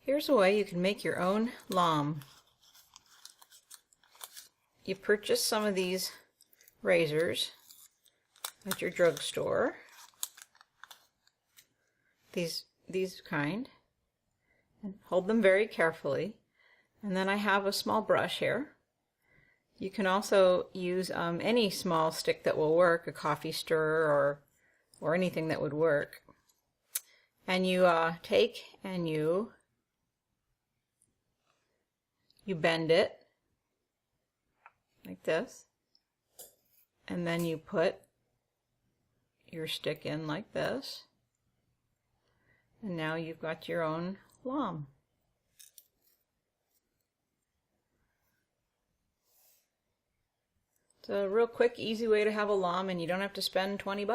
Here's a way you can make your own lamb. You purchase some of these razors at your drugstore. These kind. And hold them very carefully. And then I have a small brush here. You can also use any small stick that will work, a coffee stirrer or anything that would work. And you take and you bend it like this, and then you put your stick in like this, and now you've got your own lamb. It's a real quick, easy way to have a lamb, and you don't have to spend $20.